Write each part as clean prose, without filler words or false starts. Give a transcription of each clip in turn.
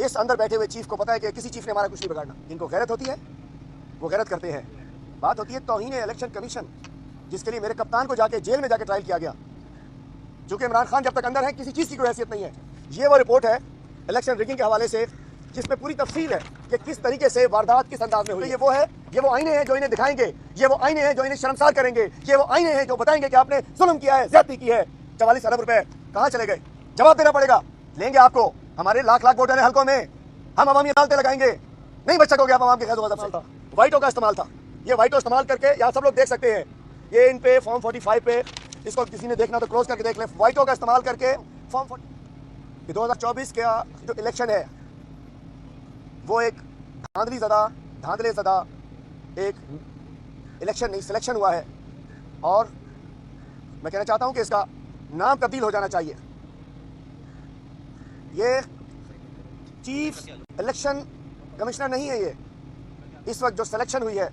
इस अंदर बैठे हुए चीफ को पता है कि किसी चीफ ने हमारा कुछ नहीं बिगाड़ना। इनको गैरत होती है, वो गैरत करते हैं। बात होती है तौहीन इलेक्शन कमीशन, जिसके लिए मेरे कप्तान को जाके जेल में जाके ट्रायल किया गया। चूंकि इमरान खान जब तक अंदर है किसी चीज़ की कोई हैसियत नहीं है। ये वो रिपोर्ट है इलेक्शन रिगिंग के हवाले से जिसमें पूरी तफसील है कि किस तरीके से वारदात किस अंदाज में हुई। ये वो आईने हैं जो इन्हें दिखाएंगे, ये वो आईने हैं जो इन्हें शर्मसार करेंगे, ये वो आईने हैं जो बताएंगे कि आपने जुल्म किया है, ज्यादती की है। 44 अरब रुपए कहाँ चले गए? जवाब देना पड़ेगा। लेंगे आपको। हमारे लाख लाख वोटर हैं हल्कों में, हम अवामी अदालतें लगाएंगे। नहीं बच सकोगे आप अवाम के खैर गज़ब से। वाइटों का इस्तेमाल था, ये वाइटों इस्तेमाल करके यहाँ सब लोग देख सकते हैं। ये इन पे फॉर्म 45 पे, इसको किसी ने देखना तो क्लोज करके देख ले। वाइटों का इस्तेमाल करके फॉर्म 2024 का जो इलेक्शन है वो एक धांधले ज़दा एक इलेक्शन नहीं, सिलेक्शन हुआ है। और मैं कहना चाहता हूं कि इसका नाम तब्दील हो जाना चाहिए। ये चीफ इलेक्शन कमिश्नर नहीं है। ये इस वक्त जो सिलेक्शन हुई है,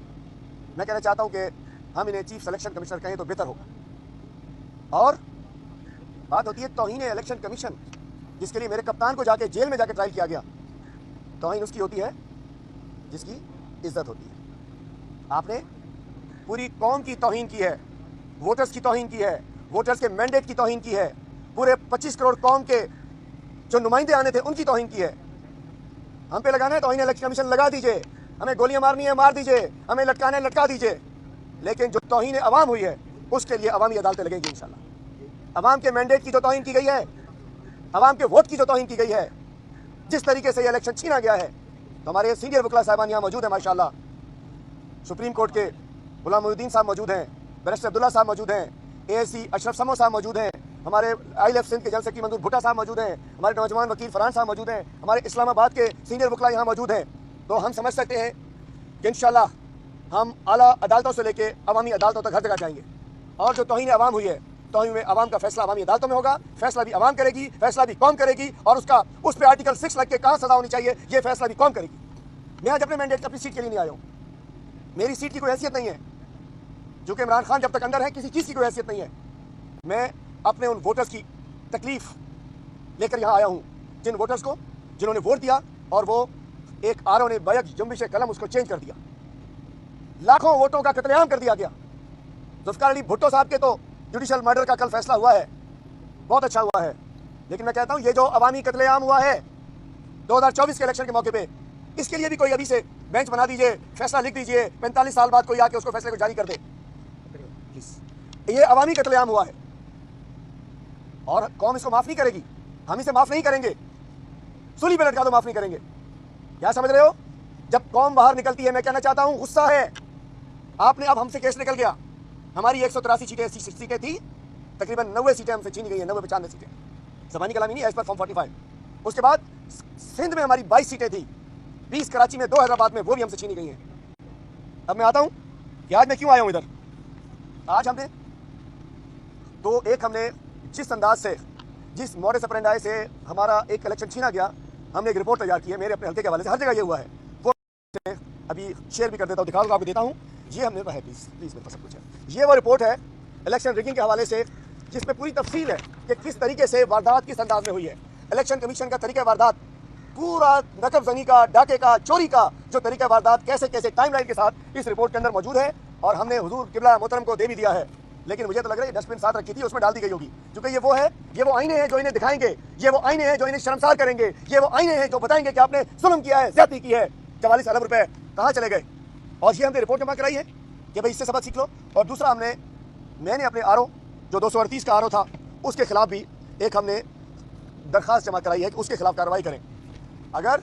मैं कहना चाहता हूं कि हम इन्हें चीफ सिलेक्शन कमिश्नर कहें तो बेहतर होगा। और बात होती है तौहीन इलेक्शन कमीशन, जिसके लिए मेरे कप्तान को जाके जेल में जाके ट्रायल किया गया। तौहीन उसकी होती है जिसकी इज्जत होती है। आपने पूरी कौम की तौहीन की है, वोटर्स की तौहीन की है, वोटर्स के मैंडेट की तौहीन की है, पूरे 25 करोड़ कौम के जो नुमाइंदे आने थे उनकी तौहीन की है। हम पे लगाना है तौहीन इलेक्शन कमीशन, लगा दीजिए। हमें गोलियां मारनी है मार दीजिए, हमें लटकाना है लटका दीजिए। लेकिन जो तौहीन अवाम हुई है उसके लिए अवामी अदालतें लगेंगी इंशाल्लाह। अवाम के मैंडेट की जो तौहीन की गई है, अवाम के वोट की जो तौहीन की गई है, जिस तरीके से ये इलेक्शन छीना गया है, तो हमारे सीनियर वकला साहबान यहाँ मौजूद हैं माशाल्लाह। सुप्रीम कोर्ट के गुलाम मोहिउद्दीन साहब मौजूद हैं, बैरिस्टर अब्दुल्ला साहब मौजूद हैं, ASC अशरफ समो साहब मौजूद हैं, हमारे ILF सिंध के जनरल सेक्रेटरी मंजूर भुट्टा साहब मौजूद हैं, हमारे नौजवान वकील फरहान साहब मौजूद हैं, हमारे इस्लामाबाद के सीनियर वकला यहाँ मौजूद हैं। तो हम समझ सकते हैं कि इंशाल्लाह हम आला अदालतों से लेकर अवामी अदालतों तक हर जगह जाएंगे। और जो तौहीन अवाम हुई है, तौहीन में अवाम का फैसला अवामी अदालतों में होगा। फैसला भी अवाम करेगी, फैसला भी कौम करेगी। और उसका उस पर आर्टिकल 6 लग के कहाँ सजा होनी चाहिए, ये फैसला भी कौम करेगी। मैं आज अपने मैंडेट अपनी सीट के लिए नहीं आया हूँ। मेरी सीट की कोई हैसियत नहीं है। जो कि इमरान खान जब तक अंदर है किसी चीज़ की कोई हैसियत नहीं है। मैं अपने उन वोटर्स की तकलीफ लेकर यहाँ आया हूँ, जिन वोटर्स को जिन्होंने वोट दिया और वो एक आरओ ने बैक जुम्बिश कलम उसको चेंज कर दिया। लाखों वोटों का कत्लेआम कर दिया गया। जुल्फ़िकार अली भुट्टो साहब के तो जुडिशल मर्डर का कल फैसला हुआ है, बहुत अच्छा हुआ है। लेकिन मैं कहता हूँ ये जो अवामी कत्लेआम हुआ है 2024 के इलेक्शन के मौके पे, इसके लिए भी कोई अभी से बेंच बना दीजिए, फैसला लिख दीजिए, 45 साल बाद कोई आके उसको फैसले को जारी कर दे। ये अवामी कत्लेआम हुआ है और कौम इसको माफ नहीं करेगी। हम इसे माफ नहीं करेंगे, सूली पे लटका दो, माफ नहीं करेंगे। क्या समझ रहे हो? जब कौम बाहर निकलती है, मैं कहना चाहता हूं गुस्सा है। आपने अब हमसे केस निकल गया। हमारी 183 सीटें थी, तकरीबन 90 सीटें हमसे छीनी गई हैं, 90-95 सीटें। ज़बानी कलामी नहीं, एज पर फॉर्म 45। उसके बाद सिंध में हमारी 22 सीटें थी, 20 कराची में, 2 हैदराबाद में, वो भी हमसे छीनी गई हैं। अब मैं आता हूं कि आज मैं क्यों आया हूं इधर। आज हमने जिस अंदाज से, जिस मोडस ऑपरेंडी से हमारा एक इलेक्शन छीना गया, हमने एक रिपोर्ट तैयार की है। मेरे अपने हल्के के हवाले से हर जगह ये हुआ है। वो अभी शेयर भी कर देता हूँ, दिखा दूँगा, आपको देता हूँ। ये हमने है, प्लीज़ मेरे पास सब कुछ है। ये वो रिपोर्ट है इलेक्शन रिगिंग के हवाले से जिसमें पूरी तफसील है कि किस तरीके से वारदात किस अंदाज में हुई है। इलेक्शन कमीशन का तरीका वारदात, पूरा नकबजनी का, डाके का, चोरी का जो तरीका वारदात कैसे कैसे टाइमलाइन के साथ इस रिपोर्ट के अंदर मौजूद है। और हमने हुजूर किबला मोहतरम को दे भी दिया है। लेकिन मुझे तो लग रहा है डस्टबिन साथ रखी थी, उसमें डाल दी गई होगी। क्योंकि ये वो आईने हैं जो इन्हें दिखाएंगे, ये वो आईने हैं जो इन्हें शर्मसार करेंगे, ये वो आईने हैं जो बताएंगे कि आपने जुल्म किया है, ज्यादती की है। 44 अरब रुपए कहाँ चले गए? और ये हमने रिपोर्ट जमा कराई है कि भाई इससे सबक सीख लो। और दूसरा मैंने अपने आरओ जो 238 का आरओ था उसके खिलाफ भी एक हमने दरखास्त जमा कराई है कि उसके खिलाफ कार्रवाई करें। अगर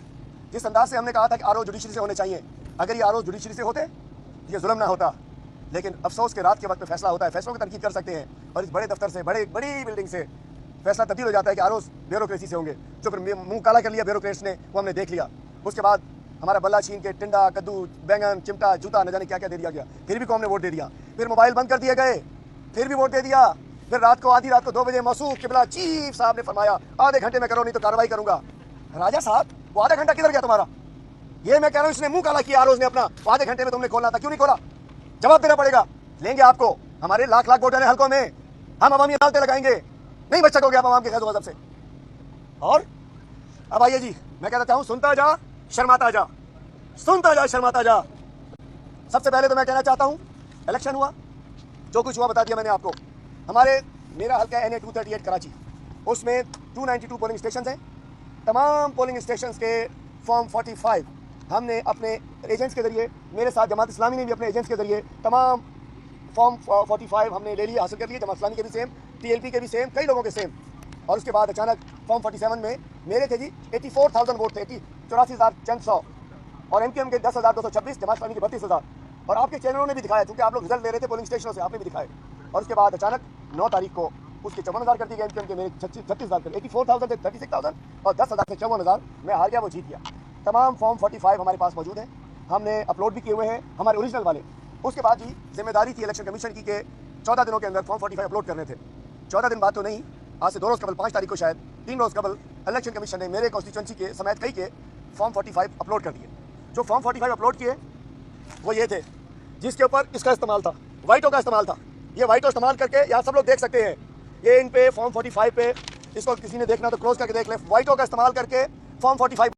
जिस अंदाज से हमने कहा था कि आरओ जुडिशरी से होने चाहिए, अगर ये आरओ जुडिशरी से होते ये जुल्म ना होता। लेकिन अफसोस के रात के वक्त में फैसला होता है, फैसलों की तनकीद कर सकते हैं और इस बड़े दफ्तर से, बड़ी बिल्डिंग से फैसला तब्दील हो जाता है कि आरओ ब्यूरोक्रेसी से होंगे। जो फिर मुंह काला कर लिया ब्यूरोक्रेट्स ने, वो हमने देख लिया। उसके बाद हमारा बल्ला छीन के टिंडा, कद्दू, बैंगन, चिमटा, जूता, न जाने क्या क्या दे दिया गया। फिर भी कौम ने वोट दे दिया। फिर मोबाइल बंद कर दिए गए, फिर भी वोट दे दिया। फिर आधी रात को 2 बजे मौसूफ किबला चीफ साहब ने फरमाया आधे घंटे में करो नहीं तो कार्रवाई करूंगा। राजा साहब वो आधा घंटा किधर गया तुम्हारा? ये मैं कह रहा हूँ, इसने मुंह काला किया आरओ ने अपना। आधे घंटे में तुमने खोलना था, क्यों नहीं खोला? जवाब देना पड़ेगा। लेंगे आपको। हमारे लाख लाख वोटर हैं हल्कों में, हम अवामी अदालतें लगाएंगे। नहीं बच सकोगे आप अवाम के खैर गज़ब से। और अब आइए जी, मैं कहना चाहूँ सुनता जा शर्माता जा, सुनता जा शर्माता जा। सबसे पहले तो मैं कहना चाहता हूँ इलेक्शन हुआ, जो कुछ हुआ बता दिया मैंने आपको। मेरा हल्का NA 238 कराची, उसमें 292 पोलिंग स्टेशन हैं। तमाम पोलिंग स्टेशन के फॉर्म 45 हमने अपने एजेंट्स के ज़रिए, मेरे साथ जमात इस्लामी ने भी अपने एजेंट्स के ज़रिए तमाम फॉर्म 45 हमने ले लिए, हासिल कर लिए। जमात इस्लामी के भी सेम, TLP के भी सेम, कई लोगों के सेम। और उसके बाद अचानक फॉर्म 47 में मेरे थे जी 84,000 वोट थे, 84,000 चंद 100, और MKM के 10,226, जमात इस्लामी के 32,000। और आपके चैनलों ने भी दिखाया, क्योंकि आप लोग रिजल्ट ले रहे थे पोलिंग स्टेशनों से, आपने भी दिखाए। और उसके बाद अचानक 9 तारीख को उसके 54,000 कर दिए गए, MKM के मेरे 36,000 कर, 84,000 से 36,000 और 10,000 से 54,000। मैं हार गया, वो जीत गया। तमाम फॉर्म 45 हमारे पास मौजूद हैं, हमने अपलोड भी किए हुए हैं, हमारे ओरिजिनल वाले। उसके बाद जी जिम्मेदारी थी इलेक्शन कमीशन की कि 14 दिनों के अंदर फॉर्म 45 अपलोड करने थे। 14 दिन बाद तो नहीं, आज से 2 रोज़ कबल, 5 तारीख को शायद 3 रोज़ कबल इलेक्शन कमीशन ने मेरे कॉन्स्टिट्यूंसी के समेत कई के फॉर्म 45 अपलोड कर दिए। जो फॉर्म 45 अपलोड किए वो ये थे, जिसके ऊपर इसका इस्तेमाल था, वाइटों का इस्तेमाल था। ये वाइटों इस्तेमाल करके यहाँ सब लोग देख सकते हैं, ये इन पे फॉर्म 45 पे, इसको किसी ने देखना तो क्लोज करके देख ले, वाइटों का इस्तेमाल करके फॉर्म 45